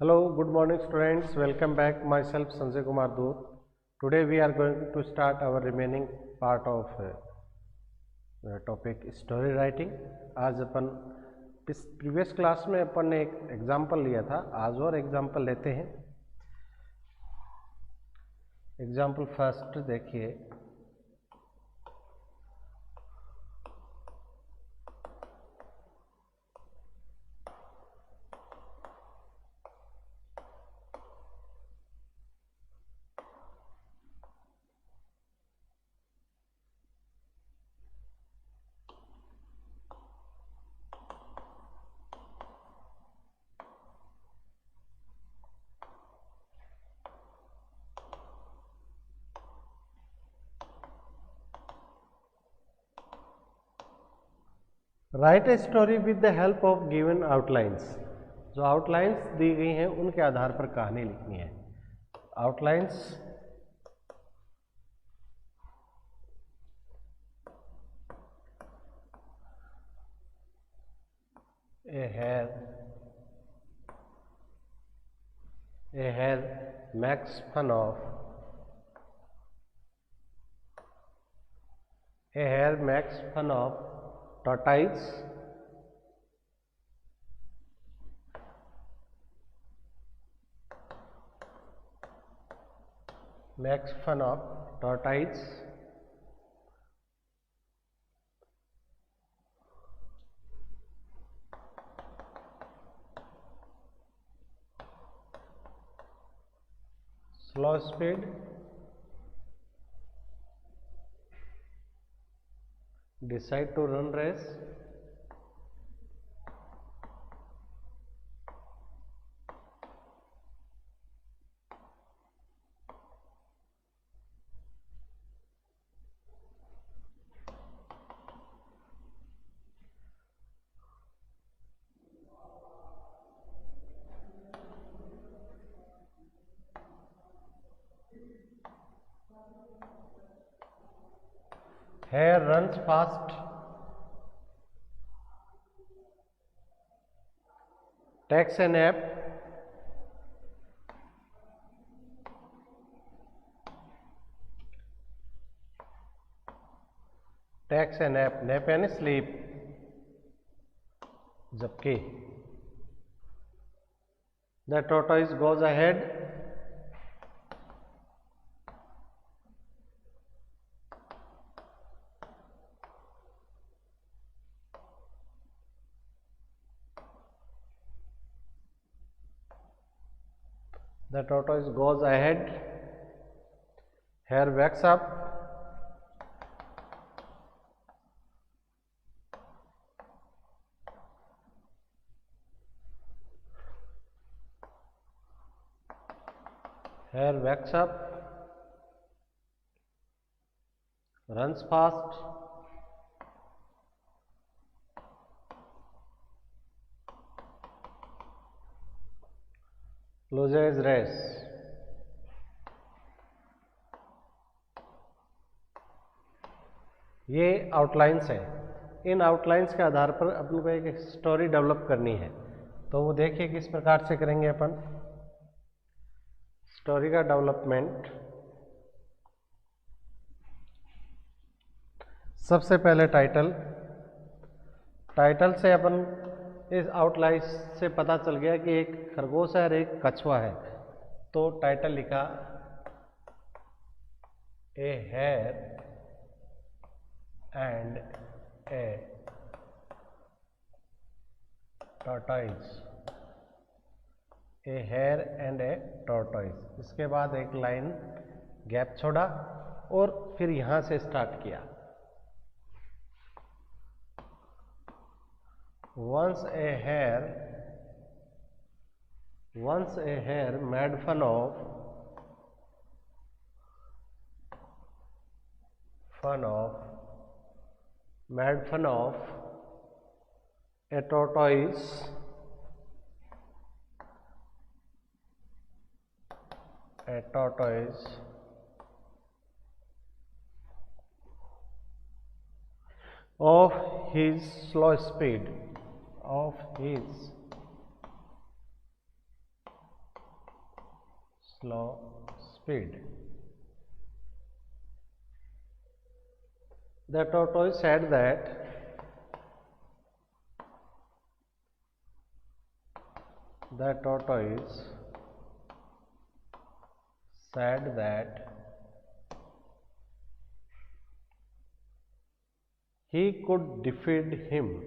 Hello, good morning students. Welcome back. Myself Sanjay Kumar Doot. Today we are going to start our remaining part of topic story writing. आज अपन previous class में अपन ने एक example लिया था, आज और example लेते हैं। एग्जाम्पल फर्स्ट देखिए। Right a story with the help of given outlines. जो आउटलाइंस दी गई हैं उनके आधार पर कहानी लिखनी है। Outlines a hare makes fun of tortoise slow speed decide to run race hare runs fast takes a nap nap यानी sleep। जबकि the tortoise goes ahead hare wakes up runs fast loses race। ये outlines है। इन outlines के आधार पर अपन को एक story develop करनी है। तो वो देखिए किस प्रकार से करेंगे अपन स्टोरी का डेवलपमेंट। सबसे पहले टाइटल से अपन इस आउटलाइन से पता चल गया कि एक खरगोश है और एक कछुआ है। तो टाइटल लिखा a hare and a tortoise. A hare and a tortoise. इसके बाद एक लाइन गैप छोड़ा और फिर यहां से स्टार्ट किया। Once a hare made fun of a tortoise of his slow speed slow speed. The tortoise said that he could defeat him.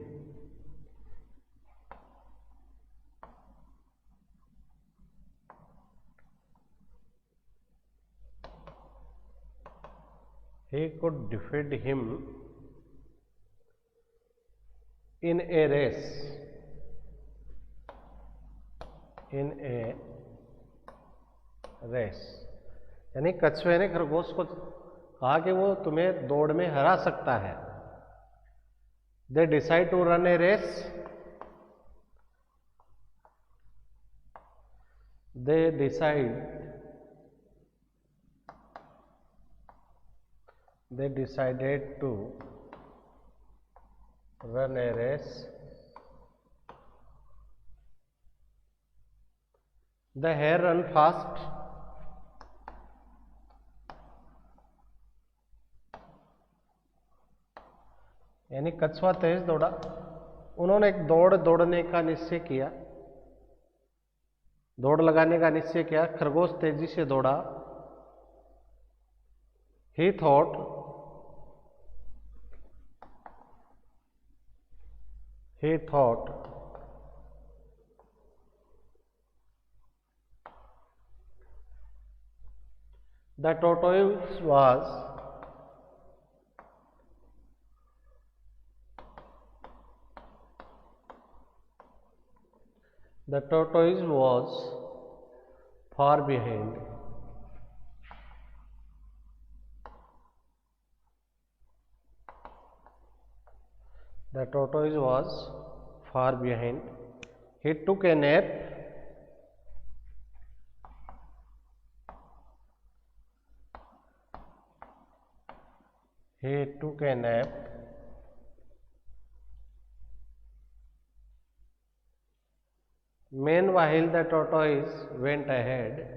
He could defeat him in a race. In a race. यानी कछुए ने खरगोश को कहा कि वो तुम्हें दौड़ में हरा सकता है. They decide to run a race. They decided to run a race. The hare ran fast. यानी कछुआ तेज दौड़ा. उन्होंने एक दौड़ने का निश्चय किया, दौड़ लगाने का निश्चय किया. खरगोश तेजी से दौड़ा. He thought the tortoise was far behind. The tortoise was far behind. He took a nap. Meanwhile, the tortoise went ahead.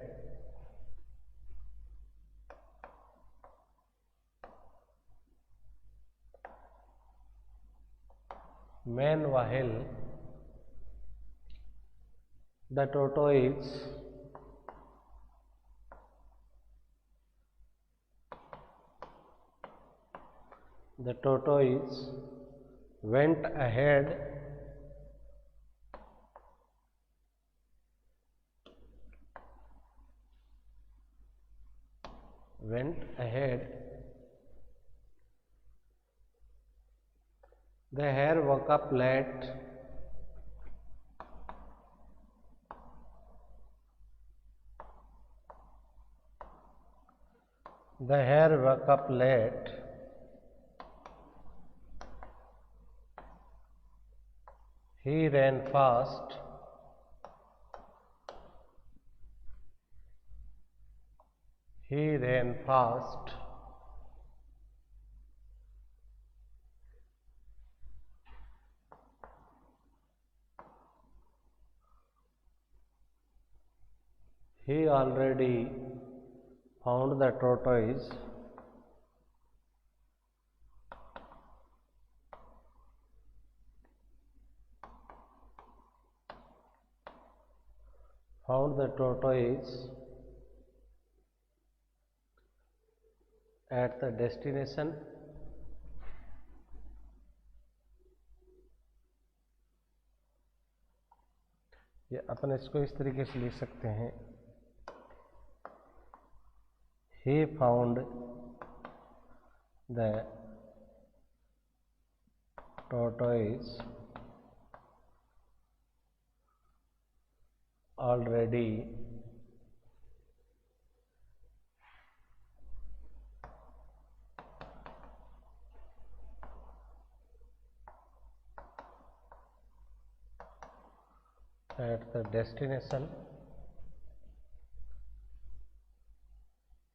Meanwhile, the tortoise went ahead. The hare woke up late. He ran fast. He already found the tortoise. At the destination. ये अपन इसको इस तरीके से लिख सकते हैं. He found the tortoise already at the destination.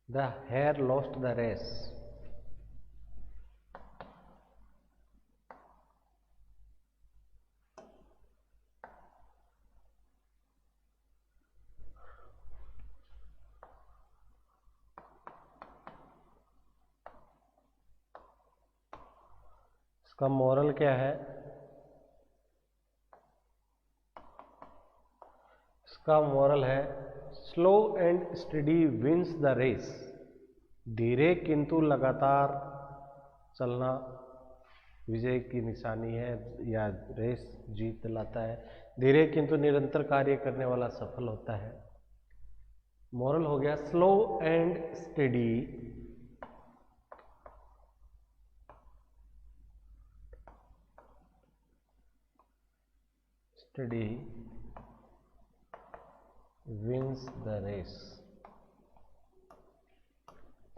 The hare lost the race. इसका moral क्या है? इसका मोरल है slow and steady wins the race. धीरे किंतु लगातार चलना विजय की निशानी है या रेस जीत दिलाता है। धीरे किंतु निरंतर कार्य करने वाला सफल होता है। मोरल हो गया slow and steady wins the race.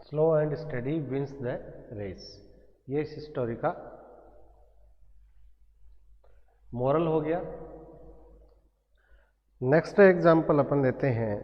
Slow and steady wins the race, ये इस स्टोरी का मोरल हो गया। नेक्स्ट एग्जाम्पल अपन लेते हैं।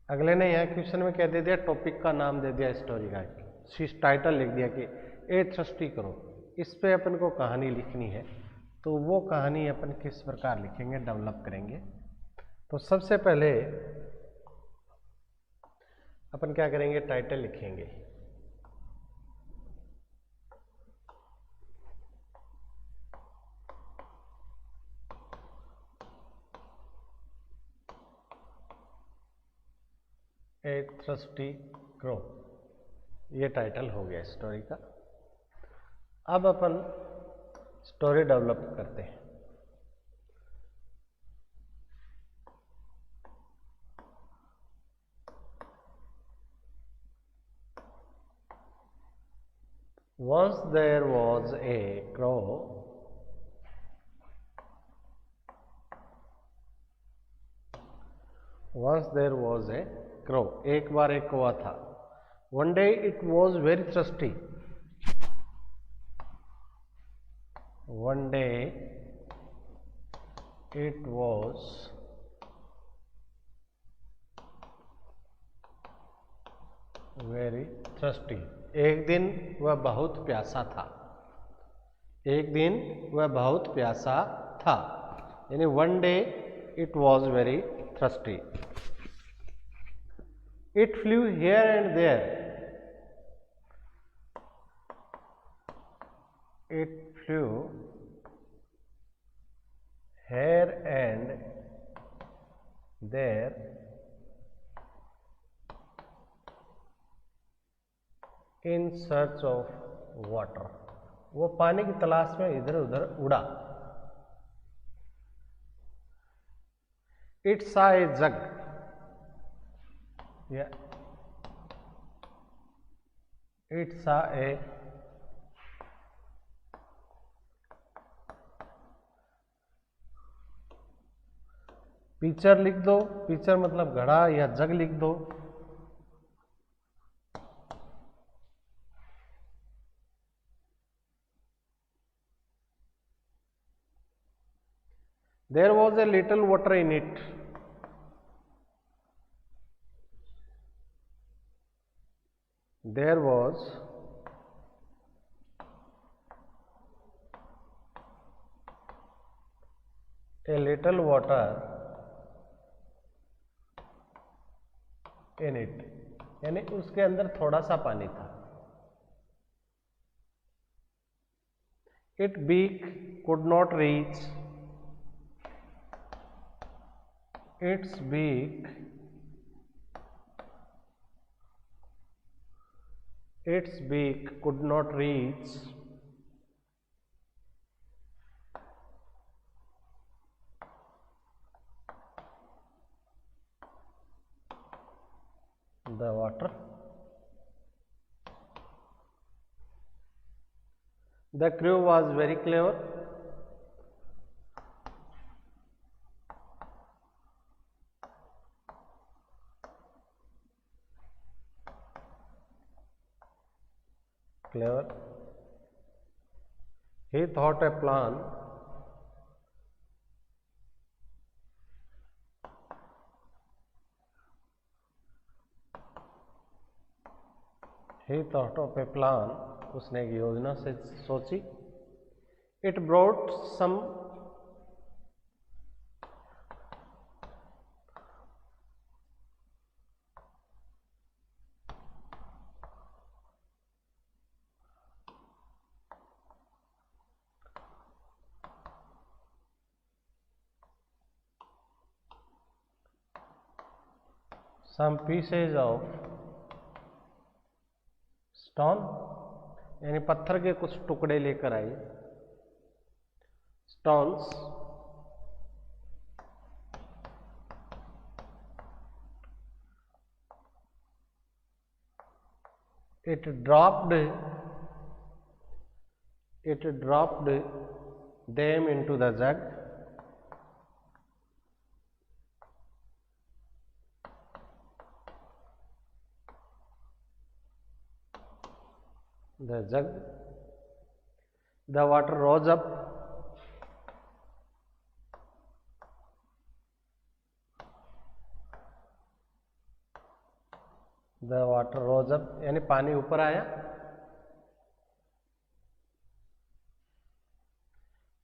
अगले ने यहाँ क्वेश्चन में क्या दे दिया, टॉपिक का नाम दे दिया स्टोरी का, टाइटल लिख दिया कि ए थ्रस्टी करो। इस पे अपन को कहानी लिखनी है, तो वो कहानी अपन किस प्रकार लिखेंगे, डेवलप करेंगे। तो सबसे पहले अपन क्या करेंगे, टाइटल लिखेंगे। ए थ्रस्टी क्रो, ये टाइटल हो गया स्टोरी का। अब अपन स्टोरी डेवलप करते हैं। Once there was a crow Once there was a crow, एक बार एक कौवा था। One day it was very thirsty. One day it was very thirsty. एक दिन वह बहुत प्यासा था। एक दिन वह बहुत प्यासा था, यानी one day it was very thirsty. It flew here and there. It flew here and there in search of water. वो पानी की तलाश में इधर उधर उड़ा। It saw a jug. Yeah. It saw a picture लिख दो, पिक्चर मतलब घड़ा या जग लिख दो। There was a little water in it. There was a little water in it, यानी उसके अंदर थोड़ा सा पानी था। Its beak could not reach. Its beak could not reach the water. The crew was very clever. clever. He thought a plan उसने एक योजना से सोची. It brought some pieces of stone, यानी पत्थर के कुछ टुकड़े लेकर आई. Stones it dropped them into the jug. The water rose up. यानी पानी ऊपर आया.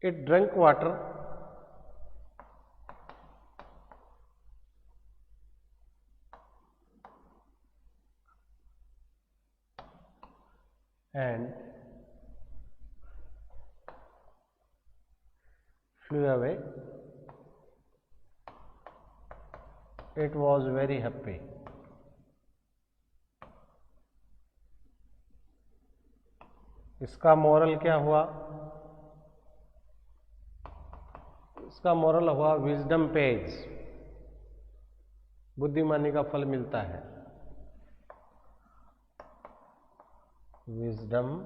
It drank water. And flew away. It was very happy. इसका मोरल क्या हुआ? इसका मोरल हुआ विजडम पेज, बुद्धिमानी का फल मिलता है. विजडम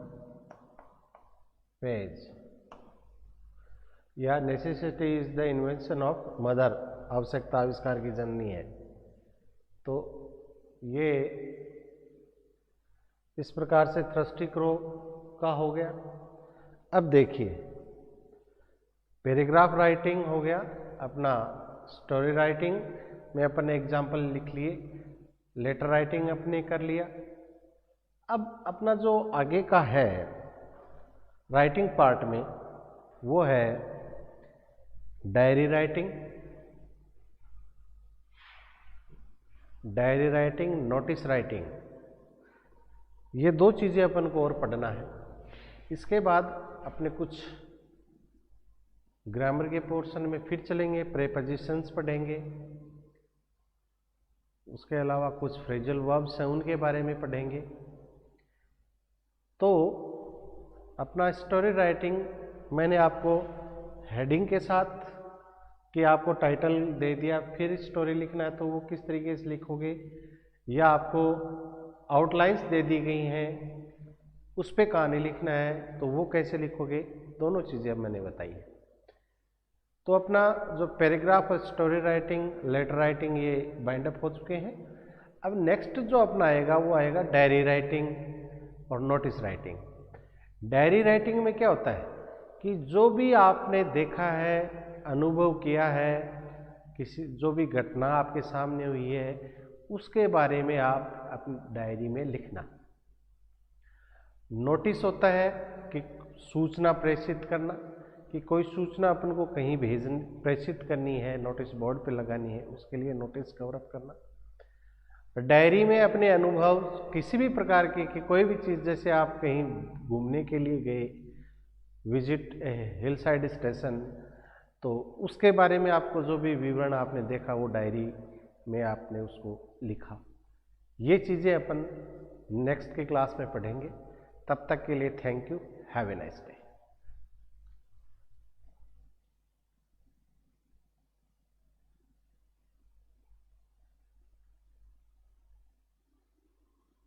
पेज या necessity is the invention of mother, आवश्यकता आविष्कार की जननी है. तो ये इस प्रकार से थ्रस्टी क्रो का हो गया. अब देखिए, पैराग्राफ राइटिंग हो गया, अपना स्टोरी राइटिंग में अपन एग्जाम्पल लिख लिए, लेटर राइटिंग अपने कर लिया. अब अपना जो आगे का है राइटिंग पार्ट में वो है डायरी राइटिंग, नोटिस राइटिंग. ये दो चीज़ें अपन को और पढ़ना है. इसके बाद अपने कुछ ग्रामर के पोर्शन में फिर चलेंगे, प्रेपोजिशंस पढ़ेंगे. उसके अलावा कुछ फ्रेजल वर्ब्स हैं उनके बारे में पढ़ेंगे. तो अपना स्टोरी राइटिंग मैंने आपको हेडिंग के साथ कि आपको टाइटल दे दिया, फिर स्टोरी लिखना है तो वो किस तरीके से लिखोगे, या आपको आउटलाइंस दे दी गई हैं उस पे कहानी लिखना है तो वो कैसे लिखोगे, दोनों चीज़ें अब मैंने बताई है. तो अपना जो paragraph, story writing, letter writing ये बाइंड अप हो चुके हैं. अब नेक्स्ट जो अपना आएगा वो आएगा डायरी राइटिंग और नोटिस राइटिंग. डायरी राइटिंग में क्या होता है कि जो भी आपने देखा है, अनुभव किया है, किसी जो भी घटना आपके सामने हुई है उसके बारे में आप अपनी डायरी में लिखना. नोटिस होता है कि सूचना प्रेषित करना, कि कोई सूचना अपन को कहीं प्रेषित करनी है, नोटिस बोर्ड पे लगानी है, उसके लिए नोटिस कवर अप करना. डायरी में अपने अनुभव किसी भी प्रकार के कि कोई भी चीज़, जैसे आप कहीं घूमने के लिए गए, विजिट हिल साइड स्टेशन, तो उसके बारे में आपको जो भी विवरण आपने देखा वो डायरी में आपने उसको लिखा. ये चीज़ें अपन नेक्स्ट की क्लास में पढ़ेंगे. तब तक के लिए thank you. Have a nice day.